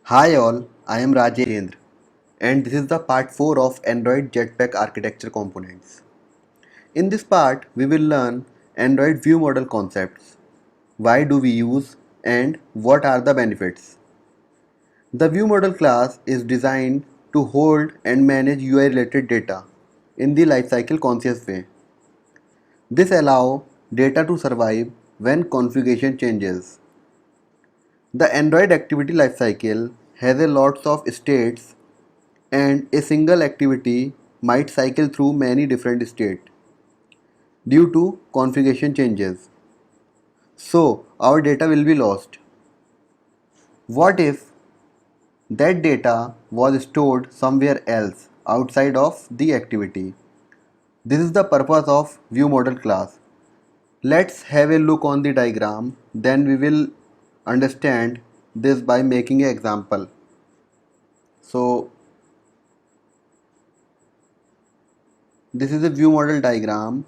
Hi all, I am Rajendra and this is the part 4 of Android Jetpack architecture components. In this part, we will learn Android view model concepts, why do we use and what are the benefits. The view model class is designed to hold and manage UI related data in the lifecycle conscious way. This allows data to survive when configuration changes. The Android activity lifecycle has a lots of states and a single activity might cycle through many different states due to configuration changes. So our data will be lost. What if that data was stored somewhere else outside of the activity? This is the purpose of view model class. Let's have a look on the diagram, then we will understand this by making an example. So this is a view model diagram.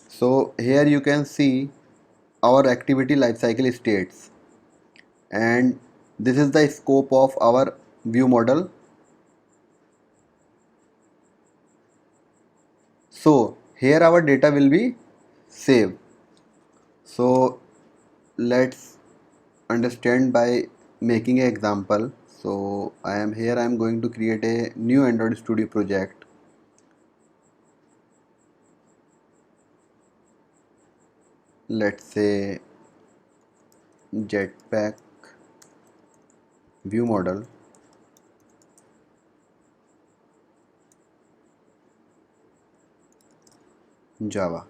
So here you can see our activity lifecycle states, and this is the scope of our view model. So here our data will be saved. So let's understand by making an example. So I am going to create a new Android Studio project. Let's say Jetpack view model Java.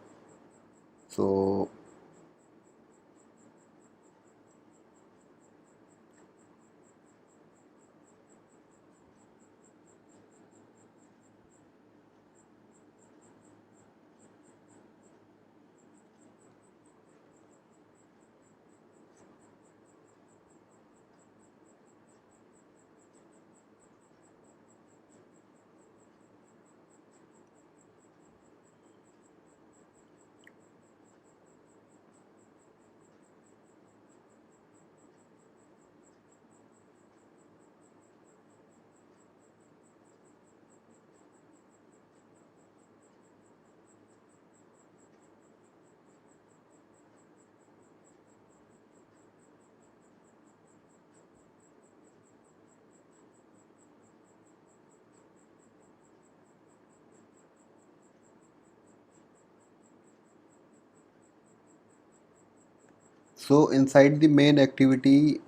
So inside the main activity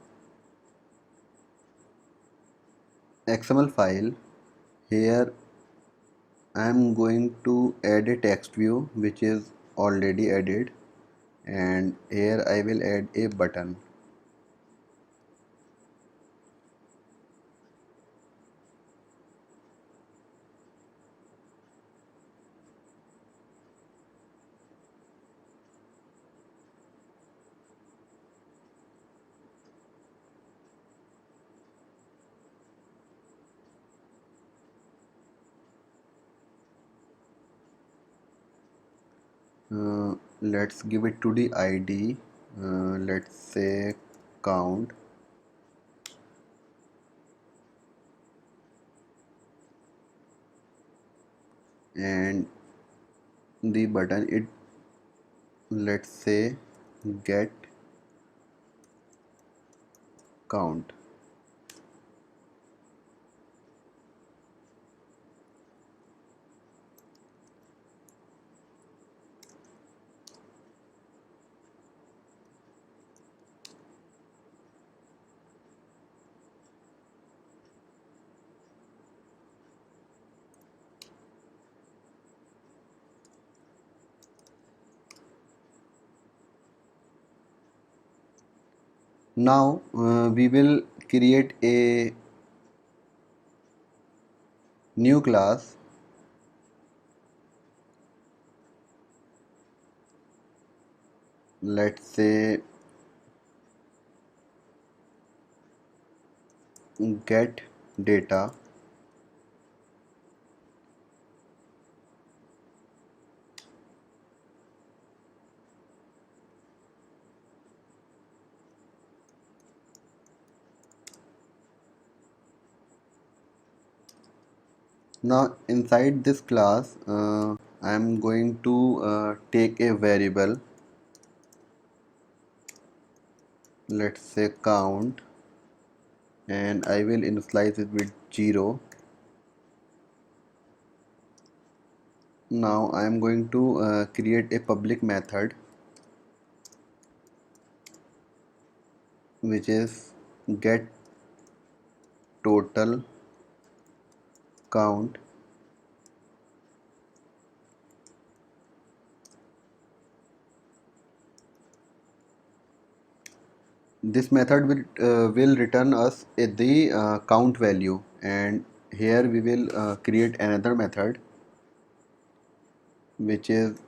XML file, here I am going to add a text view which is already added, and here I will add a button. Let's give it to the ID. Let's say count, and the button it, let's say get count. Now we will create a new class. Let's say get data, Now inside this class I am going to take a variable, let's say count, and I will initialize it with 0. Now I am going to create a public method which is get total count. This method will return us the count value, and here we will create another method which is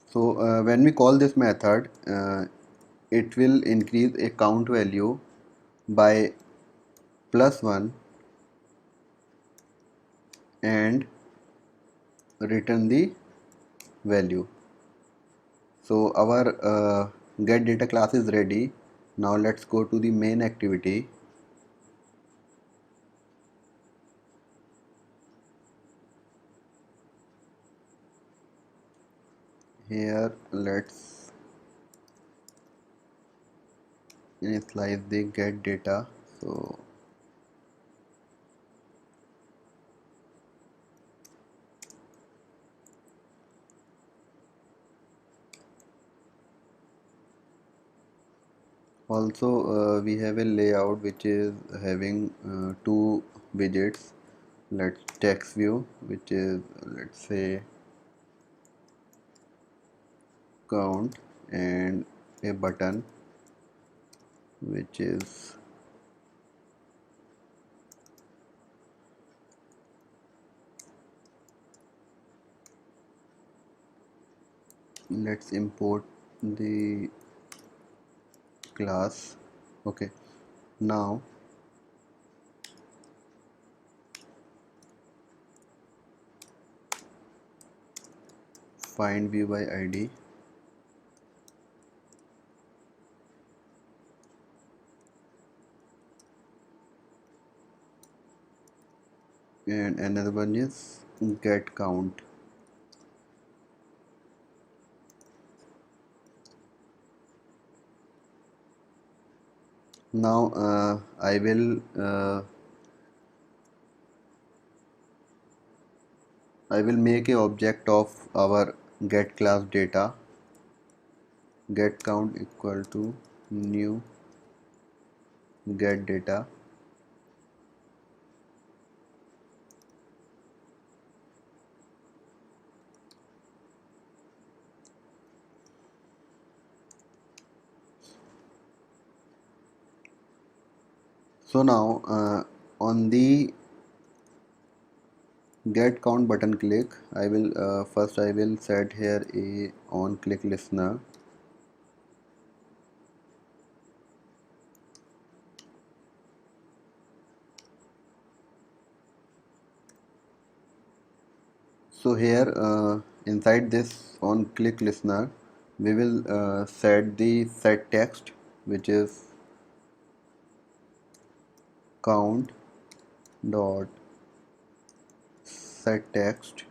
so when we call this method it will increase a count value by +1 and return the value. So our get data class is ready. Now let's go to the main activity. Here let's initialize the get data. So also we have a layout which is having two widgets. Let's text view, which is, let's say, count, and a button which is let's import the class. Okay, now find view by id, and another one is get count. Now I will make a object of our get class data. Get count equal to new get data. So now on the get count button click, I will first I will set here a on click listener. So here inside this on click listener we will set the set text, which is count dot set text,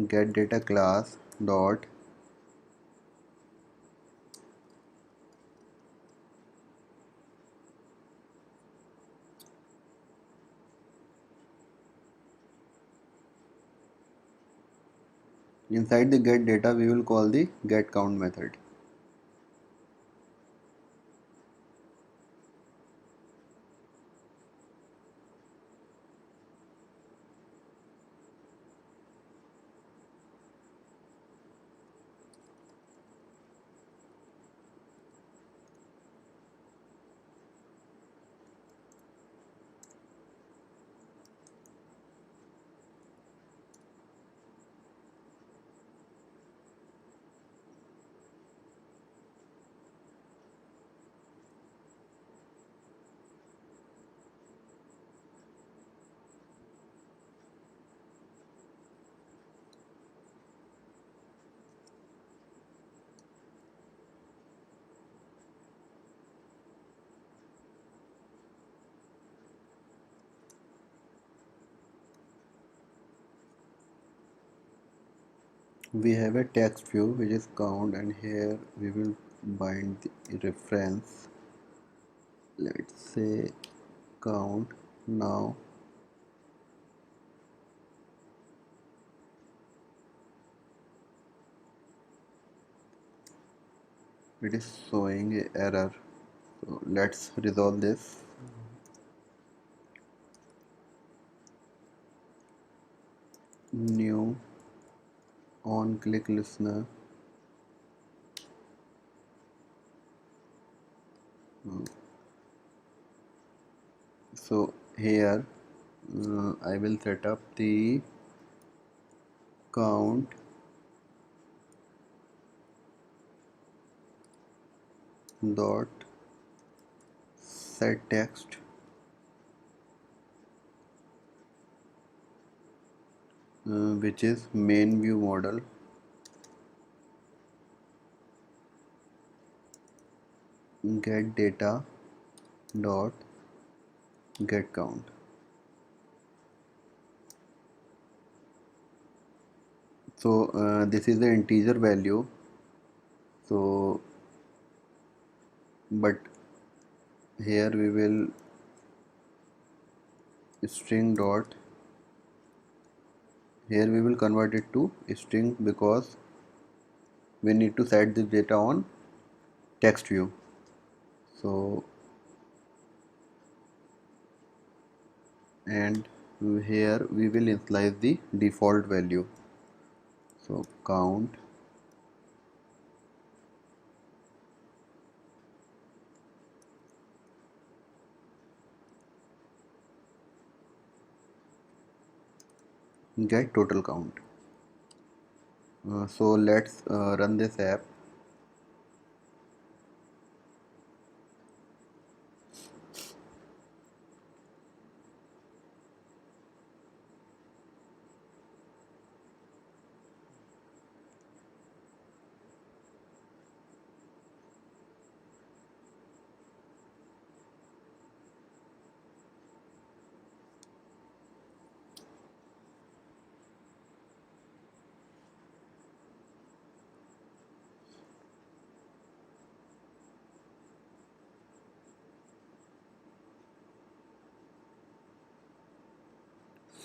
get data class dot inside the get data we will call the get count method. we have a text view which is count, and here we will bind the reference. Let's say count. Now it is showing a error, so let's resolve this. New on click listener. So here I will set up the count dot set text, which is main view model get data dot get count. So this is the integer value, so but here we will string dot, here we will convert it to string because we need to set this data on text view. So and here we will initialize the default value, so count get total count. So let's run this app.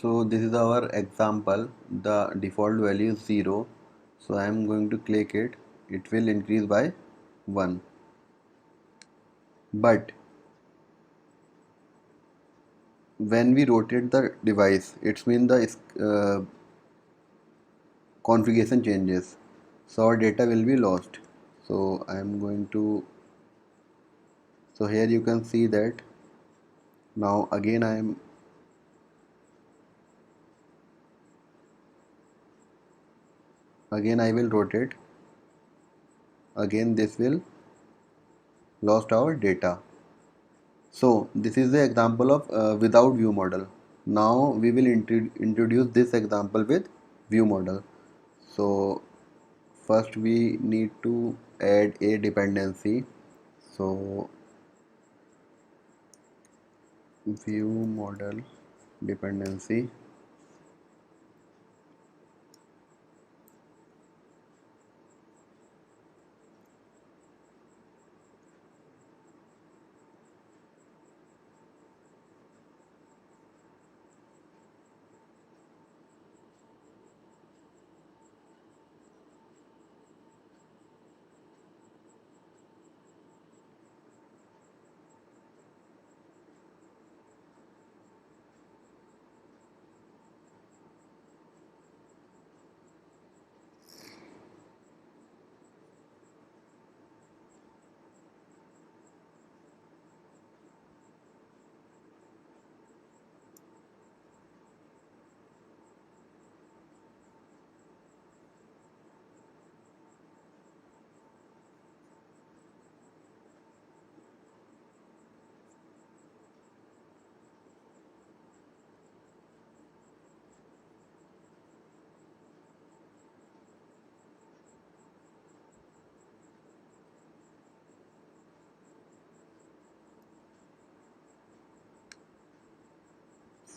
So this is our example. The default value is 0. So I am going to click it. It will increase by 1. But when we rotate the device, it means the configuration changes. So our data will be lost. So I am going to. So here you can see that now again I will rotate. Again this will lost our data. So this is the example of without view model. Now we will introduce this example with view model. So first we need to add a dependency. So view model dependency.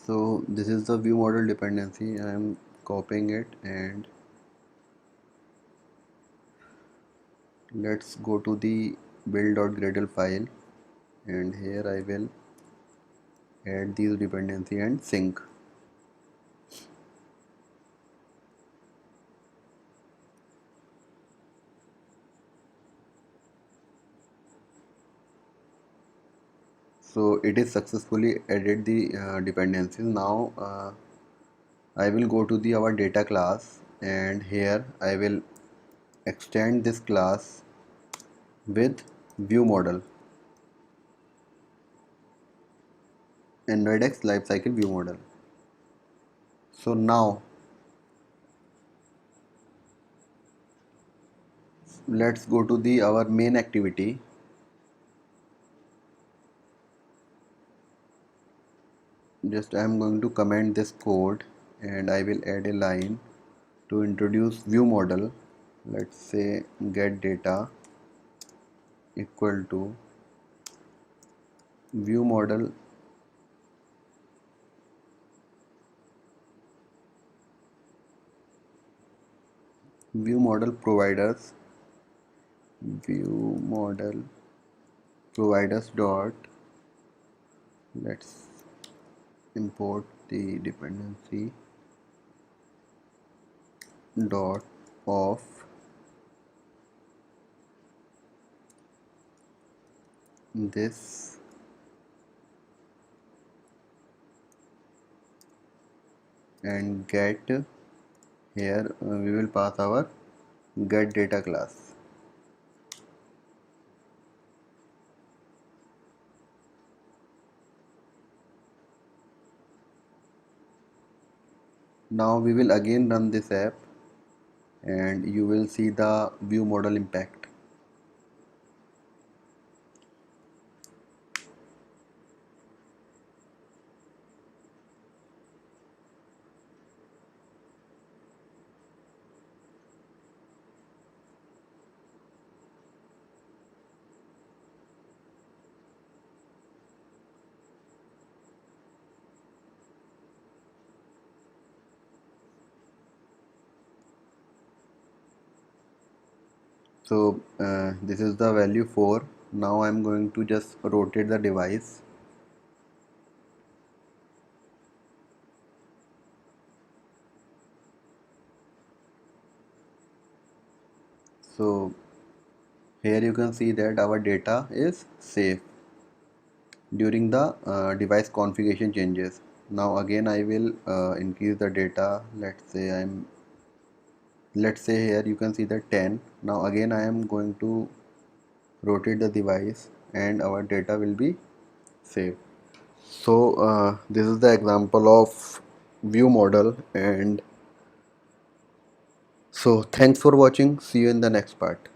So this is the view model dependency. I am copying it and Let's go to the build.gradle file, and here I will add these dependency and sync. So it is successfully added the dependencies. Now I will go to the our data class, and here I will extend this class with view model, Android X lifecycle view model. So now let's go to the our main activity. Just I am going to comment this code, and I will add a line to introduce view model. Let's say get data equal to view model providers dot, let's import the dependency dot of this and get, here we will pass our get data class. Now we will again run this app, and you will see the view model impact. So this is the value 4. Now I'm going to just rotate the device. So here you can see that our data is safe during the device configuration changes. Now again I will increase the data. Let's say here you can see the 10. Now again I am going to rotate the device, and our data will be saved. So this is the example of view model, and so thanks for watching. See you in the next part.